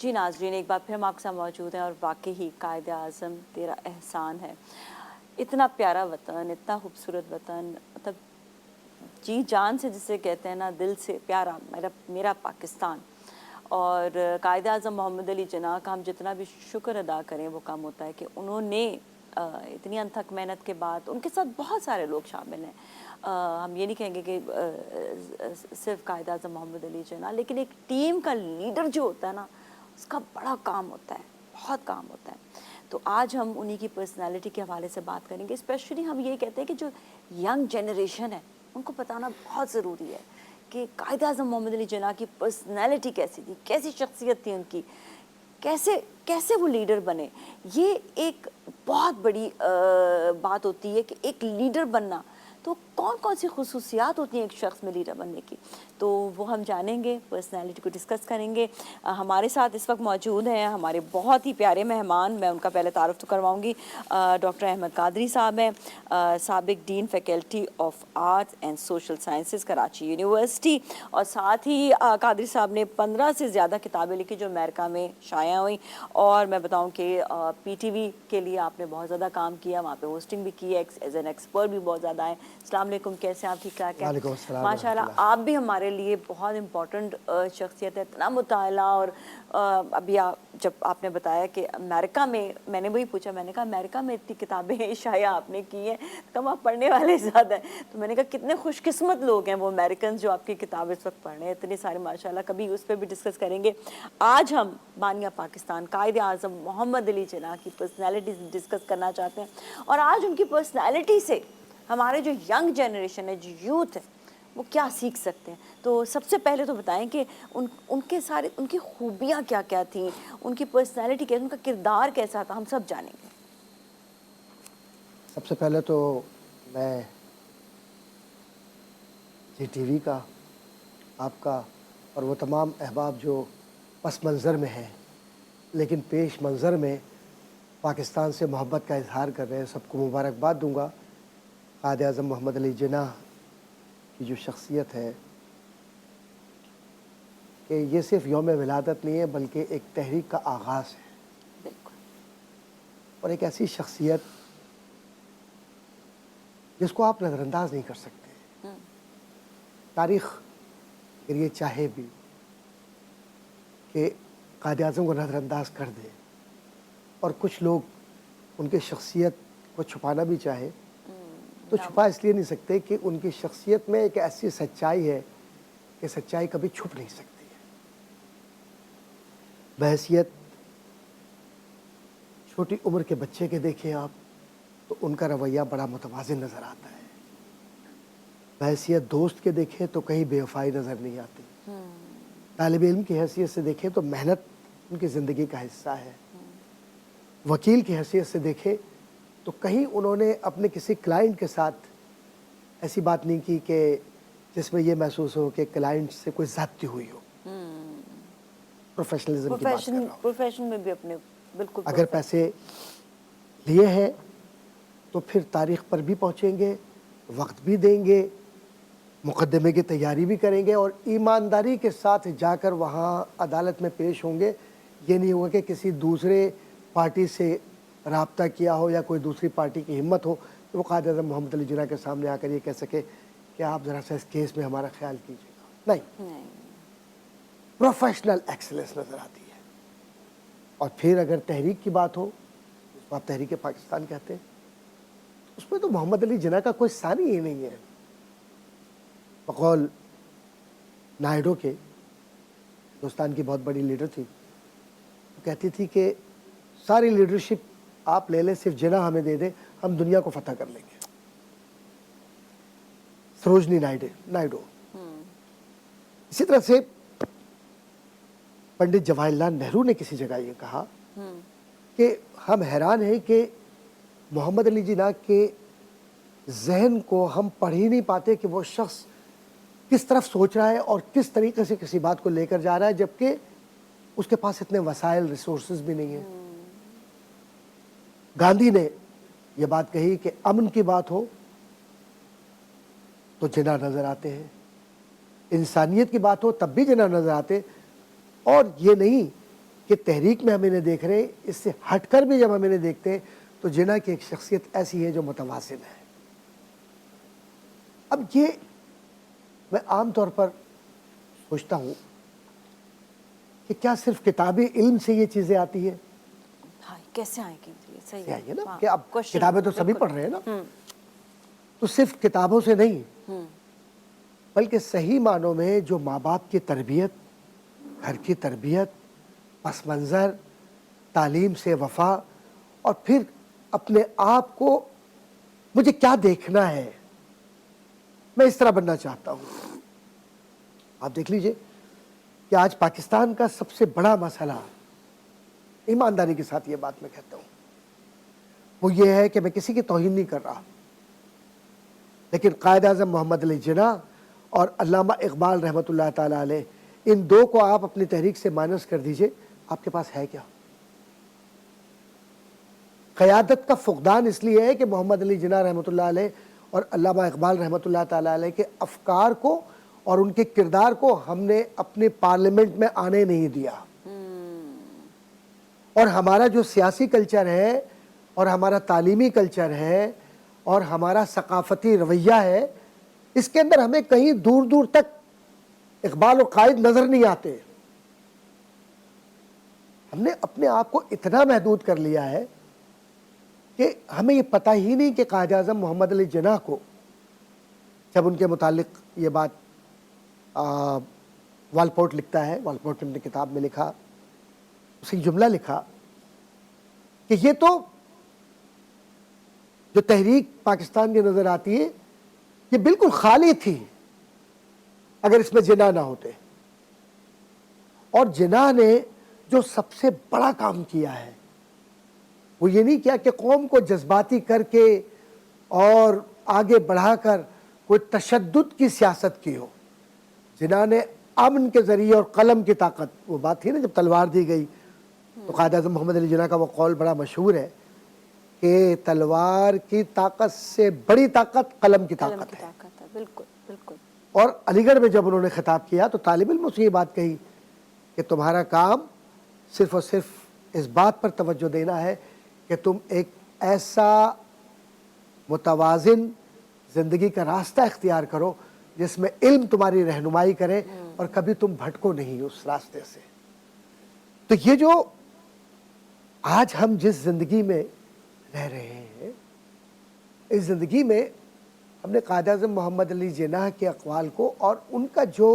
जी नाज़रीन, एक बार फिर हम आपके साथ मौजूद हैं और वाकई ही कायदे आज़म तेरा एहसान है। इतना प्यारा वतन, इतना खूबसूरत वतन, मतलब जी जान से जिसे कहते हैं ना, दिल से प्यारा मेरा मेरा पाकिस्तान। और कायदे आज़म मोहम्मद अली जिन्ना का हम जितना भी शुक्र अदा करें वो कम होता है कि उन्होंने इतनी अनथक मेहनत के बाद उनके साथ बहुत सारे लोग शामिल हैं। हम ये नहीं कहेंगे कि सिर्फ कायदे आज़म मोहम्मद अली जिन्ना, लेकिन एक टीम का लीडर जो होता है ना, उसका बड़ा काम होता है, बहुत काम होता है। तो आज हम उन्हीं की पर्सनैलिटी के हवाले से बात करेंगे। स्पेशली हम ये कहते हैं कि जो यंग जनरेशन है उनको बताना बहुत ज़रूरी है कि कायदे आज़म मोहम्मद अली जिन्ना की पर्सनैलिटी कैसी थी, कैसी शख्सियत थी उनकी, कैसे कैसे वो लीडर बने। ये एक बहुत बड़ी बात होती है कि एक लीडर बनना, तो कौन कौन सी खुसूसियात होती हैं एक शख्स में लीडर बनने की, तो वो हम जानेंगे, पर्सनैलिटी को डिस्कस करेंगे। हमारे साथ इस वक्त मौजूद हैं हमारे बहुत ही प्यारे मेहमान। मैं उनका पहले तारुफ तो करवाऊंगी। डॉक्टर अहमद कादरी साहब हैं, साबिक dean faculty of arts and social sciences Karachi university, और साथ ही कादरी साहब ने 15 से ज़्यादा किताबें लिखी जो अमेरिका में शाया हुई। और मैं बताऊं कि पीटीवी के लिए आपने बहुत ज़्यादा काम किया, वहाँ पे होस्टिंग भी की है, एज एन एक्सपर्ट भी बहुत ज़्यादा है। अस्सलाम वालेकुम, कैसे आप? ठीक ठाक हैं? वालेकुम अस्सलाम माशाल्लाह आप भी हमारे लिए बहुत इम्पोर्टेंट शख्सियत है, इतना मुताला। और अभी जब आपने बताया कि अमेरिका में, मैंने वही पूछा, मैंने कहा अमेरिका में इतनी किताबें शाया आपने की हैं, कम आप पढ़ने वाले ज़्यादा हैं। तो मैंने कहा कितने खुशकिस्मत लोग हैं वो अमेरिकन जो आपकी किताब इस वक्त पढ़ रहे हैं, इतनी सारी माशाल्लाह। कभी उस पर भी डिस्कस करेंगे। आज हम बानिया पाकिस्तान कायदे आज़म मोहम्मद अली जिन्ना की पर्सनैलिटी डिस्कस करना चाहते हैं। और आज उनकी पर्सनैलिटी से हमारे जो यंग जनरेशन है, जो यूथ है, वो क्या सीख सकते हैं। तो सबसे पहले तो बताएं कि उनकी खूबियाँ क्या क्या थी, उनकी पर्सनैलिटी कैसी, उनका किरदार कैसा था, हम सब जानेंगे। सबसे पहले तो मैं जी टीवी का, आपका और वो तमाम अहबाब जो पस मंज़र में हैं लेकिन पेश मंज़र में पाकिस्तान से मोहब्बत का इजहार कर रहे हैं, सबको मुबारकबाद दूंगा। कायदे आज़म मोहम्मद अली जिन्ना की जो शख्सियत है कि ये सिर्फ़ यौम विलादत नहीं है बल्कि एक तहरीक का आगाज़ है, बिल्कुल। और एक ऐसी शख्सियत जिसको आप नज़रअंदाज नहीं कर सकते। तारीख़ अगर ये चाहे भी कि कायदे आज़म को नज़रअंदाज कर दे, और कुछ लोग उनकी शख्सियत को छुपाना भी चाहे तो छुपा इसलिए नहीं सकते कि उनकी शख्सियत में एक ऐसी सच्चाई है कि सच्चाई कभी छुप नहीं सकती है। बहैसियत छोटी उम्र के बच्चे के देखें आप तो उनका रवैया बड़ा मुतवाज़िन नज़र आता है। बहैसियत दोस्त के देखें तो कहीं बेवफाई नज़र नहीं आती। तालिब इल्म की हैसियत से देखें तो मेहनत उनकी ज़िंदगी का हिस्सा है। वकील की हैसियत से देखें तो कहीं उन्होंने अपने किसी क्लाइंट के साथ ऐसी बात नहीं की कि जिसमें यह महसूस हो कि क्लाइंट से कोई ज़्यादती हुई हो। प्रोफेशनलिज्म की बात कर रहा हूँ। प्रोफेशन में भी अपने बिल्कुल अगर पैसे लिए हैं तो फिर तारीख़ पर भी पहुँचेंगे, वक्त भी देंगे, मुकदमे की तैयारी भी करेंगे और ईमानदारी के साथ जाकर वहाँ अदालत में पेश होंगे। ये नहीं होगा कि किसी दूसरे पार्टी से राब्ता किया हो या कोई दूसरी पार्टी की हिम्मत हो तो वो कायदे आज़म मोहम्मद अली जिन्ना के सामने आकर ये कह सके कि आप ज़रा सा इस केस में हमारा ख्याल कीजिएगा। नहीं, प्रोफेशनल एक्सीलेंस नज़र आती है। और फिर अगर तहरीक की बात हो, जिसको आप तहरीक पाकिस्तान कहते हैं, उसमें तो मोहम्मद अली जिन्ना का कोई सानी ही नहीं है। बकौल नायडू के, हिंदुस्तान की बहुत बड़ी लीडर थी, वो कहती थी कि सारी लीडरशिप आप ले लें, सिर्फ जिन्ना हमें दे दें, हम दुनिया को फतह कर लेंगे। सरोजनी नायडू। इसी तरह से पंडित जवाहरलाल नेहरू ने किसी जगह ये कहा कि हम हैरान हैं कि मोहम्मद अली जिन्ना के जहन को हम पढ़ ही नहीं पाते कि वो शख्स किस तरफ सोच रहा है और किस तरीके से किसी बात को लेकर जा रहा है, जबकि उसके पास इतने वसाइल रिसोर्सेज भी नहीं है। गांधी ने यह बात कही कि अमन की बात हो तो जिन्ना नजर आते हैं, इंसानियत की बात हो तब भी जिन्ना नजर आते, और ये नहीं کہ تحریک میں ہم انہیں دیکھ رہے ہیں، اس سے ہٹ کر بھی جب ہم انہیں دیکھتے ہیں تو جناح کی ایک شخصیت ایسی ہے جو متوازن ہے۔ اب یہ میں عام طور پر سوچتا ہوں کہ کیا صرف کتابی علم سے یہ چیزیں آتی ہیں؟ ہاں کیسے آئیں گی یہ صحیح سے آئی ہے نا ہاں، کہ اب question کتابیں تو سبھی بالکل۔ پڑھ رہے ہیں نا، تو صرف کتابوں سے نہیں بلکہ صحیح معنوں میں جو ماں باپ کی تربیت، گھر کی تربیت، پس منظر، تعلیم سے وفا، اور پھر اپنے آپ کو مجھے کیا دیکھنا ہے، میں اس طرح بننا چاہتا ہوں۔ آپ دیکھ لیجئے کہ آج پاکستان کا سب سے بڑا مسئلہ، ایمانداری کے ساتھ یہ بات میں کہتا ہوں، وہ یہ ہے کہ میں کسی کی توہین نہیں کر رہا، لیکن قائد اعظم محمد علی جناح اور علامہ اقبال رحمۃ اللہ تعالی علیہ، ان دو کو آپ اپنی تحریک سے مائنس کر دیجئے، آپ کے پاس ہے کیا؟ قیادت کا فقدان اس لیے ہے کہ محمد علی جناح رحمۃ اللہ علیہ اور علامہ اقبال رحمۃ اللہ تعالی علیہ کے افکار کو اور ان کے کردار کو ہم نے اپنے پارلیمنٹ میں آنے نہیں دیا، اور ہمارا جو سیاسی کلچر ہے اور ہمارا تعلیمی کلچر ہے اور ہمارا ثقافتی رویہ ہے، اس کے اندر ہمیں کہیں دور دور تک اقبال اور قائد نظر نہیں آتے۔ ہم نے اپنے آپ کو اتنا محدود کر لیا ہے کہ ہمیں یہ پتہ ہی نہیں کہ قائد اعظم محمد علی جناح کو جب ان کے متعلق یہ بات والپورٹ لکھتا ہے، والپورٹ نے اپنی کتاب میں لکھا، اس ایک جملہ لکھا کہ یہ تو جو تحریک پاکستان کی نظر آتی ہے یہ بالکل خالی تھی اگر اس میں جناح نہ ہوتے، اور جناح نے جو سب سے بڑا کام کیا ہے وہ یہ نہیں کیا کہ قوم کو جذباتی کر کے اور آگے بڑھا کر کوئی تشدد کی سیاست کی ہو۔ جناح نے امن کے ذریعے اور قلم کی طاقت، وہ بات تھی نا جب تلوار دی گئی تو قائد اعظم محمد علی جناح کا وہ قول بڑا مشہور ہے کہ تلوار کی طاقت سے بڑی طاقت قلم کی طاقت ہے۔ بالکل بالکل۔ اور علی گڑھ میں جب انہوں نے خطاب کیا تو طالب علموں سے یہ بات کہی کہ تمہارا کام صرف اور صرف اس بات پر توجہ دینا ہے کہ تم ایک ایسا متوازن زندگی کا راستہ اختیار کرو جس میں علم تمہاری رہنمائی کرے اور کبھی تم بھٹکو نہیں اس راستے سے۔ تو یہ جو آج ہم جس زندگی میں رہ رہے ہیں، اس زندگی میں ہم نے قائد اعظم محمد علی جناح کے اقوال کو اور ان کا جو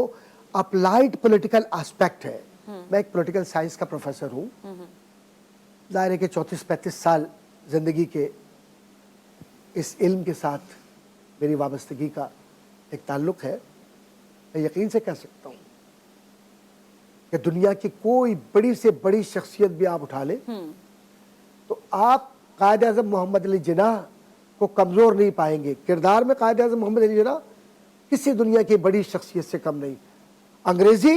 اپلائیڈ پولیٹیکل آسپیکٹ ہے، میں ایک پولیٹیکل سائنس کا پروفیسر ہوں، ظاہر ہے کہ 34-35 سال زندگی کے اس علم کے ساتھ میری وابستگی کا ایک تعلق ہے۔ میں یقین سے کہہ سکتا ہوں کہ دنیا کی کوئی بڑی سے بڑی شخصیت بھی آپ اٹھا لیں تو آپ قائد اعظم محمد علی جناح کو کمزور نہیں پائیں گے۔ کردار میں قائد اعظم محمد علی جناح کسی دنیا کی بڑی شخصیت سے کم نہیں۔ انگریزی،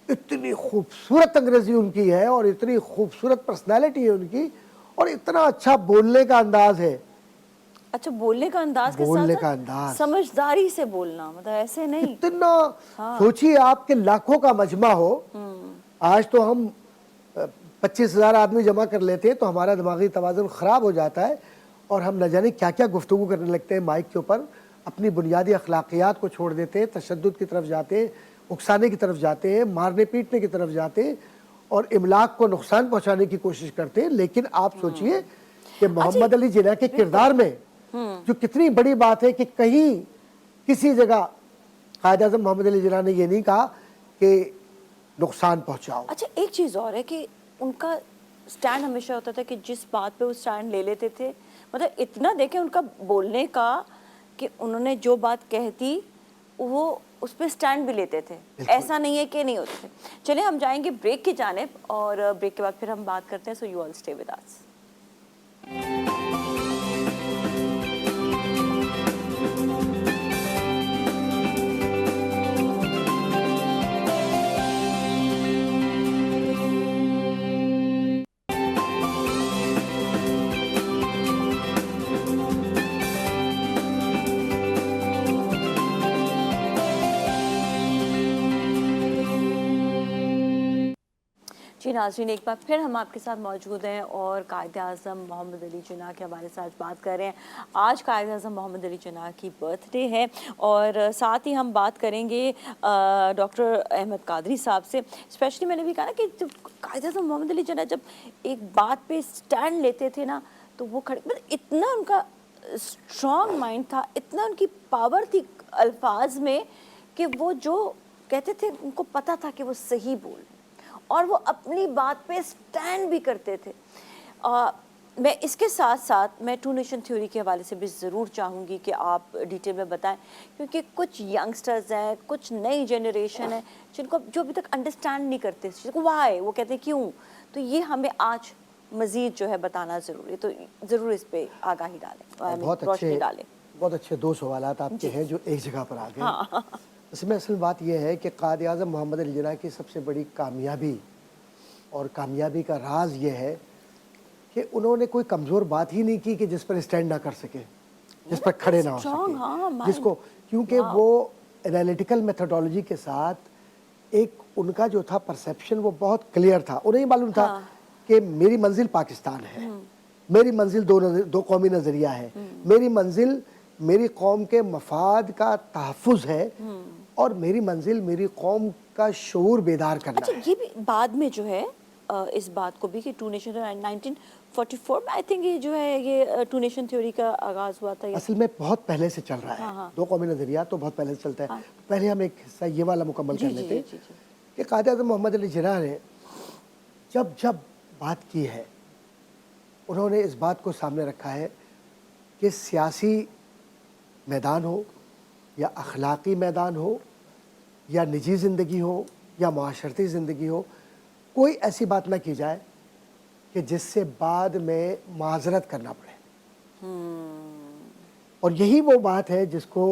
اتنی خوبصورت انگریزی ان کی ہے اور اتنی خوبصورت پرسنالٹی ہے ان کی، اور اتنا اچھا بولنے کا انداز ہے۔ اچھا بولنے کا انداز کے بولنے ساتھ کا انداز، سمجھداری سے بولنا، مطلب ایسے نہیں اتنا سوچیے آپ کے لاکھوں کا مجمع ہو، آج تو ہم 25,000 آدمی جمع کر لیتے ہیں تو ہمارا دماغی توازن خراب ہو جاتا ہے اور ہم نہ جانے کیا کیا گفتگو کرنے لگتے ہیں مائک کے اوپر، اپنی بنیادی اخلاقیات کو چھوڑ دیتے ہیں، تشدد کی طرف جاتے ہیں، اکسانے کی طرف جاتے ہیں، مارنے پیٹنے کی طرف جاتے ہیں اور املاک کو نقصان پہنچانے کی کوشش کرتے ہیں۔ لیکن آپ سوچئے کہ محمد علی جناح کے کردار میں جو کتنی بڑی بات ہے کہ کہیں کسی جگہ قائد اعظم محمد علی جناح نے یہ نہیں کہا کہ نقصان پہنچاؤ۔ اچھا ایک چیز اور ہے کہ ان کا سٹینڈ ہمیشہ ہوتا تھا کہ جس بات پہ وہ سٹینڈ لے لیتے تھے، مطلب اتنا دیکھیں ان کا بولنے کا کہ انہوں نے جو بات کہتی وہ اس پہ سٹینڈ بھی لیتے تھے، ایسا نہیں ہے کہ نہیں ہوتے تھے۔ چلیں ہم جائیں گے بریک کی جانب اور بریک کے بعد پھر ہم بات کرتے ہیں، so you all stay with us. جی नाज़रीन, एक बार फिर हम आपके साथ मौजूद हैं और कायद आज़म मोहम्मद अली जिन्ना के हमारे साथ बात कर रहे हैं। आज कायद आज़म मोहम्मद अली जिन्ना की बर्थडे है और साथ ही हम बात करेंगे डॉक्टर अहमद कादरी साहब से। स्पेशली मैंने भी कहा ना कि जब कायद आज़म मोहम्मद अली जिन्ना जब एक बात पे स्टैंड लेते थे ना, तो वो खड़े, मतलब इतना उनका स्ट्रॉन्ग माइंड था, इतना उनकी पावर थी अल्फाज में कि वो जो कहते थे उनको पता था कि वो सही बोल रहे और वो अपनी बात पे स्टैंड भी करते थे। मैं इसके साथ साथ मैं टू नेशन थ्योरी के हवाले से भी ज़रूर चाहूँगी कि आप डिटेल में बताएं, क्योंकि कुछ यंगस्टर्स हैं, कुछ नई जनरेशन है जिनको जो अभी तक अंडरस्टैंड नहीं करते इस चीज़ को, वाई, वो कहते हैं क्यों। तो ये हमें आज मज़ीद जो है बताना ज़रूरी है, तो ज़रूर इस पर आगाही डालें, रोशनी डालें। बहुत अच्छे दो सवालात आपके हैं जो एक जगह पर आ गए। हाँ। इसमें असल बात यह है कि कायद आज़म मोहम्मद अली जिन्ना की सबसे बड़ी कामयाबी और कामयाबी का राज ये है कि उन्होंने कोई कमज़ोर बात ही नहीं की कि जिस पर स्टैंड ना कर सके, जिस पर खड़े ना हो सके, जिसको, क्योंकि वो एनालिटिकल मेथोडोलॉजी के साथ एक उनका जो था परसेप्शन वो बहुत क्लियर था। उन्हें मालूम था कि मेरी मंजिल पाकिस्तान है, मेरी मंजिल दो कौमी नज़रिया है, मेरी मंजिल मेरी कौम के मफाद का तहफ़्फ़ुज़ है और मेरी मंजिल मेरी कौम का शऊर बेदार करना है। ये भी बाद में जो है इस बात को भी कि टू नेशन 1944 में आई थिंक ये जो है ये टू नेशन थ्योरी का आगाज़ हुआ था। असल में बहुत पहले से चल रहा है। दो कौमी नज़रिया तो बहुत पहले से चलता है। पहले हम एक हिस्सा ये वाला मुकम्मल कर लेते हैं कि कायद आज़म मोहम्मद अली जिन्ना ने जब जब बात की है, उन्होंने इस बात को सामने रखा है कि सियासी मैदान हो या अखलाक़ी मैदान हो या निजी ज़िंदगी हो या माशरती ज़िंदगी हो, कोई ऐसी बात ना की जाए कि जिससे बाद में माजरत करना पड़े। और यही वो बात है जिसको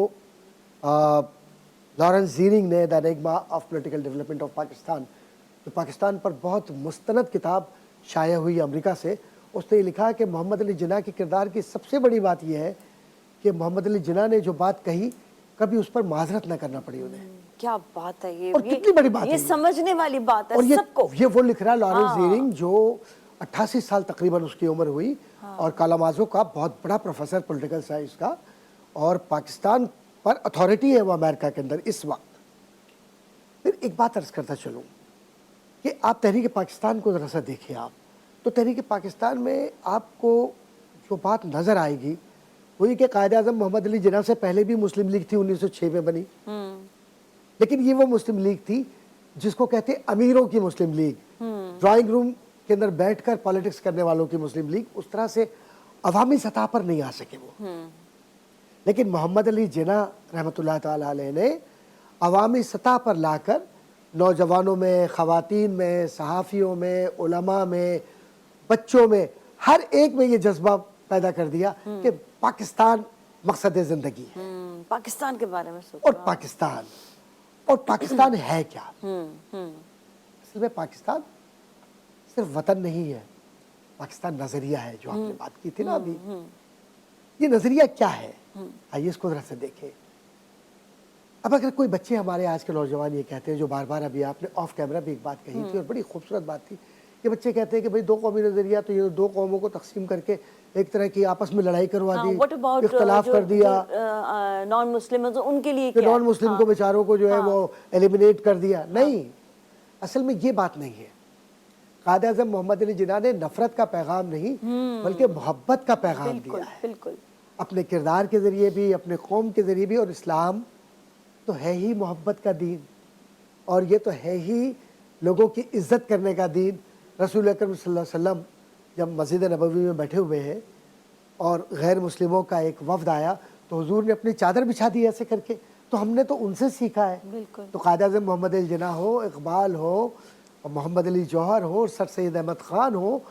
लॉरेंस ज़ीनिंग ने the enigma of political development of Pakistan, जो पाकिस्तान पर बहुत मुस्तनद किताब शाया हुई अमेरिका से, उसने ये लिखा कि मोहम्मद अली जिन्ना के किरदार की सबसे बड़ी बात यह है कि मोहम्मद अली जिन्ना ने जो बात कही कभी उस पर माजरत ना करना पड़ी उन्हें। क्या बात है ये, और कितनी बड़ी बात ये है, समझने वाली बात है। और सबको ये वो लिख रहा है लॉरेंस ज़ीनिंग, जो 88 साल तकरीबन उसकी उम्र हुई और कालामाज़ो का बहुत बड़ा प्रोफेसर पॉलिटिकल साइंस का, और पाकिस्तान पर अथॉरिटी है वो अमेरिका के अंदर इस वक्त। फिर एक बात अर्ज़ करता चलूँ कि आप तहरीक पाकिस्तान को ज़रा सा देखिए आप, तो तहरीक पाकिस्तान में आपको जो बात नज़र आएगी वो ये कि कायद आज़म मोहम्मद अली जिन्ना से पहले भी मुस्लिम लीग थी, 1906 में बनी, लेकिन ये वो मुस्लिम लीग थी जिसको कहते अमीरों की मुस्लिम लीग, ड्राइंग रूम के अंदर बैठकर पॉलिटिक्स करने वालों की मुस्लिम लीग। उस तरह से अवामी सतह पर नहीं आ सके वो। लेकिन मोहम्मद अली जिन्ना रहमतुल्लाह ताला अलैह ने अवामी सतह पर लाकर नौजवानों में, ख़वातीन में, सहाफ़ियों में, उलमा में, बच्चों में, हर एक में ये जज्बा पैदा कर दिया कि पाकिस्तान मकसद ज़िंदगी है। पाकिस्तान के बारे में सोचो। और पाकिस्तान है क्या? असल में पाकिस्तान सिर्फ वतन नहीं है, पाकिस्तान नज़रिया है, जो आपने बात की थी ना अभी। ये नज़रिया क्या है, आइए इसको जरा से देखें। अब अगर कोई बच्चे हमारे आज के नौजवान ये कहते हैं, जो बार बार अभी आपने ऑफ कैमरा भी एक बात कही थी और बड़ी खूबसूरत बात थी, कि बच्चे कहते हैं कि भाई दो कौमी नज़रिया, तो ये दो कौमों को तकसीम करके एक तरह की आपस में लड़ाई करवा दी, इख्तलाफ कर दिया, नॉन मुस्लिम उनके लिए क्या, नॉन मुस्लिम को बेचारों को जो है वो एलिमिनेट कर दिया। नहीं, असल में ये बात नहीं है। कायद आज़म मोहम्मद अली जिन्ना ने नफरत का पैगाम नहीं बल्कि मोहब्बत का पैगाम दिया है, बिल्कुल, अपने किरदार के ज़रिए भी, अपने कौम के ज़रिए भी। और इस्लाम तो है ही मोहब्बत का दीन, और ये तो है ही लोगों की इज़्ज़त करने का दीन। रसूल अकरम सल्लल्लाहु अलैहि वसल्लम जब मस्जिद नबवी में बैठे हुए हैं और गैर मुस्लिमों का एक वफ़द आया, तो हुजूर ने अपनी चादर बिछा दी ऐसे करके, तो हमने तो उनसे सीखा है। तो कायद आज़म मोहम्मद अली जिन्ना हो, इकबाल हो, मोहम्मद अली जौहर हो, सर सैयद अहमद ख़ान हो,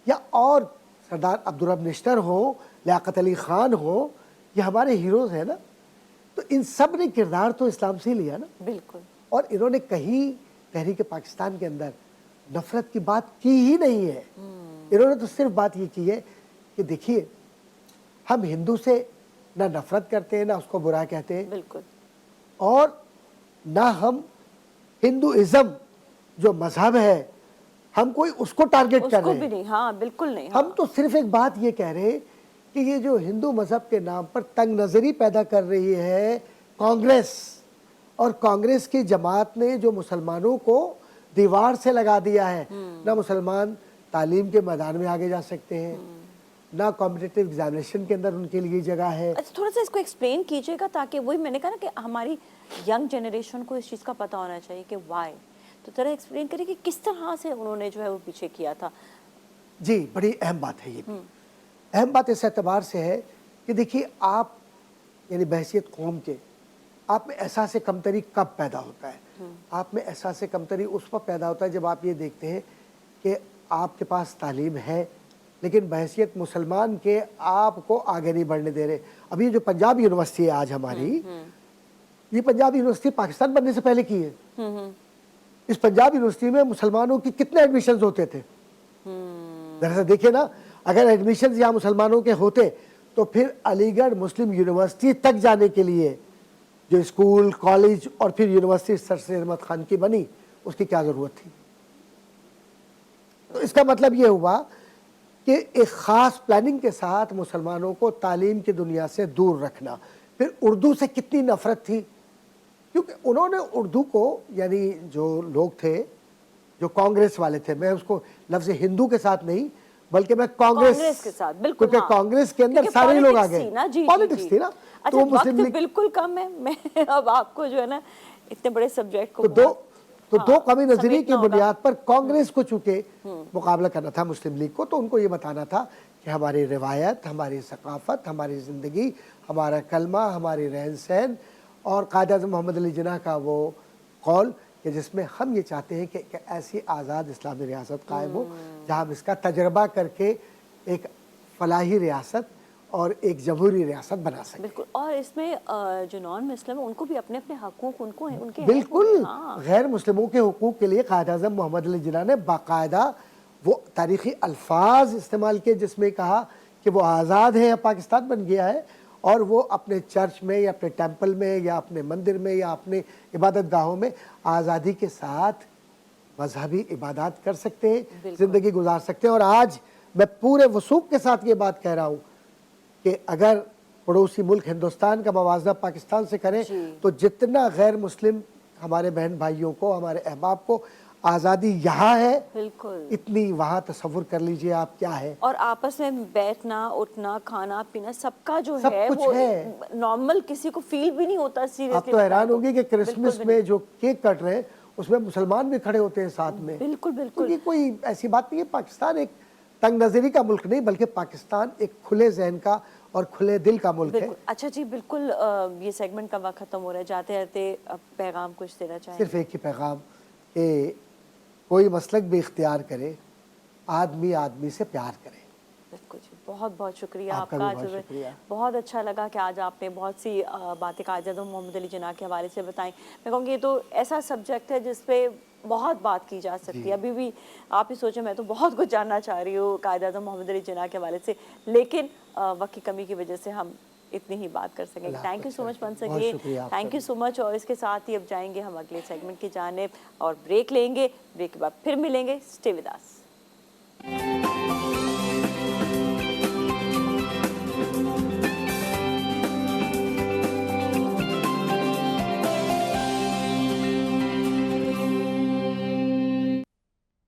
या और सरदार अब्दुर्रब निश्तर हो, लियाकत अली ख़ान हो, ये हमारे हीरोज़ हैं ना। तो इन सब ने किरदार तो इस्लाम से ही लिया ना। बिल्कुल। और इन्होंने कहीं तहरीक पाकिस्तान के अंदर नफरत की बात की ही नहीं है। इन्होंने तो सिर्फ बात ये की है कि देखिए, हम हिंदू से ना नफरत करते हैं, ना उसको बुरा कहते हैं, बिल्कुल, और ना हम हिंदुइज़्म जो मज़हब है हम कोई उसको टारगेट कर उसको रहे भी हैं। नहीं, हाँ बिल्कुल नहीं। हम तो सिर्फ एक बात ये कह रहे हैं कि ये जो हिंदू मजहब के नाम पर तंग नजरी पैदा कर रही है कांग्रेस, और कांग्रेस की जमात ने जो मुसलमानों को दीवार से लगा दिया है, ना मुसलमान तालीम के मैदान में आगे जा सकते हैं, ना कॉम्पिटिटिव एग्जामिनेशन के अंदर उनके लिए जगह है। अच्छा थोड़ा सा इसको एक्सप्लेन कीजिएगा, ताकि वही मैंने कहा ना कि हमारी यंग जनरेशन को इस चीज़ का पता होना चाहिए कि वाई। तो तरह एक्सप्लेन करिए कि किस तरह से उन्होंने जो है वो पीछे किया था। जी, बड़ी अहम बात है ये भी। अहम बात इस एतबार से है कि देखिए, आप यानी बहैसियत कौम के आप में एहसास कमतरी कब पैदा होता है? आप में एहसास कमतरी उस वक्त पैदा होता है जब आप ये देखते हैं कि आपके पास तालीम है, लेकिन बहैसियत मुसलमान के आपको आगे नहीं बढ़ने दे रहे। अभी जो पंजाब यूनिवर्सिटी है आज हमारी, ये पंजाब यूनिवर्सिटी पाकिस्तान बनने से पहले की है। इस पंजाब यूनिवर्सिटी में मुसलमानों की कितने एडमिशन्स होते थे? जरा सा देखिए ना, अगर एडमिशन्स यहाँ मुसलमानों के होते तो फिर अलीगढ़ मुस्लिम यूनिवर्सिटी तक जाने के लिए जो स्कूल, कॉलेज और फिर यूनिवर्सिटी सर सैयद अहमद खान की बनी, उसकी क्या ज़रूरत थी? तो इसका मतलब ये हुआ कि एक ख़ास प्लानिंग के साथ मुसलमानों को तालीम की दुनिया से दूर रखना। फिर उर्दू से कितनी नफ़रत थी, क्योंकि उन्होंने उर्दू को, यानी जो लोग थे, जो कांग्रेस वाले थे, मैं उसको लफ्ज़ हिंदू के साथ नहीं बल्कि मैं कांग्रेस के साथ, बिल्कुल, क्योंकि हाँ। कांग्रेस के अंदर क्योंकि सारे लोग आ politics गए, थी ना, जी, पॉलिटिक्स जी, थी ना। अच्छा तो मुस्लिम वक्त लीग बिल्कुल कम है, मैं अब आपको जो है ना इतने बड़े सब्जेक्ट को तो दो कौमी नजरिए की समेटना होगा। बुनियाद पर कांग्रेस को चूंकि मुकाबला करना था मुस्लिम लीग को, तो उनको ये बताना था कि हमारी रिवायत, हमारी सकाफत, हमारी ज़िंदगी, हमारा कलमा, हमारी रहन सहन और कायद-ए-आज़म मोहम्मद अली जिन्ना का वो कौल कि जिसमें हम ये चाहते हैं कि ऐसी आज़ाद इस्लामी रियासत कायम हो जहाँ हम इसका तजर्बा करके एक फलाही रियासत और एक जमहूरी रियासत बना सकें। बिल्कुल, और इसमें जो नॉन मुस्लिम है उनको भी अपने अपने हकूक उनको हैं, उनके हैं बिल्कुल, पूरे, हाँ। गैर मुस्लिमों के हुकूक के लिए कायद-ए-आज़म मोहम्मद अली जिन्ना ने बाकायदा वो तारीख़ी अल्फाज इस्तेमाल किए जिसमें कहा कि वो आज़ाद है, पाकिस्तान बन गया है, और वो अपने चर्च में या अपने टेंपल में या अपने मंदिर में या अपने इबादत गाहों में आज़ादी के साथ मजहबी इबादत कर सकते हैं, ज़िंदगी गुजार सकते हैं। और आज मैं पूरे वसूख के साथ ये बात कह रहा हूँ कि अगर पड़ोसी मुल्क हिंदुस्तान का मवाजना पाकिस्तान से करें तो जितना गैर मुस्लिम हमारे बहन भाइयों को, हमारे अहबाब को आज़ादी यहाँ है, बिल्कुल, इतनी वहाँ तसव्वुर कर लीजिए आप क्या है। और आपस में बैठना, उठना, खाना पीना सबका जो सब है कुछ वो है। नॉर्मल किसी को फील भी नहीं होता सीरियसली। आप तो हैरान होंगे कि क्रिसमस बिल्कुल में जो केक कट रहे हैं उसमें मुसलमान भी खड़े होते हैं साथ में। बिल्कुल बिल्कुल, क्योंकि कोई ऐसी बात नहीं है, पाकिस्तान एक तंग नज़री का मुल्क नहीं बल्कि पाकिस्तान एक खुले जहन का और खुले दिल का मुल्क है। बिल्कुल। अच्छा जी, बिल्कुल ये सेगमेंट का वक्त खत्म हो रहा है, जाते जाते अब पैगाम कुछ देना चाहेंगे? सिर्फ एक ही पैगाम कि कोई मसलक भी इख्तियार करे, आदमी आदमी से प्यार करे। बिल्कुल जी, बहुत बहुत शुक्रिया आपका आपका। भी बहुत आज शुक्रिया। बहुत अच्छा लगा कि आज आपने बहुत सी बातें कायद-ए-आज़म मोहम्मद अली जिन्ना के हवाले से बताई। मैं कहूँगी ये तो ऐसा सब्जेक्ट है जिस पे बहुत बात की जा सकती है। अभी भी आप ही सोचें, मैं तो बहुत कुछ जानना चाह रही हूँ कायद-ए-आज़म मोहम्मद अली जिन्ना के हवाले से, लेकिन वक्त की कमी की वजह से हम इतनी ही बात कर सकेंगे। Thank you so much once again, thank you so much. और इसके साथ ही अब जाएंगे हम अगले सेगमेंट की जानिब और ब्रेक लेंगे। ब्रेक के बाद फिर मिलेंगे। Stay with us.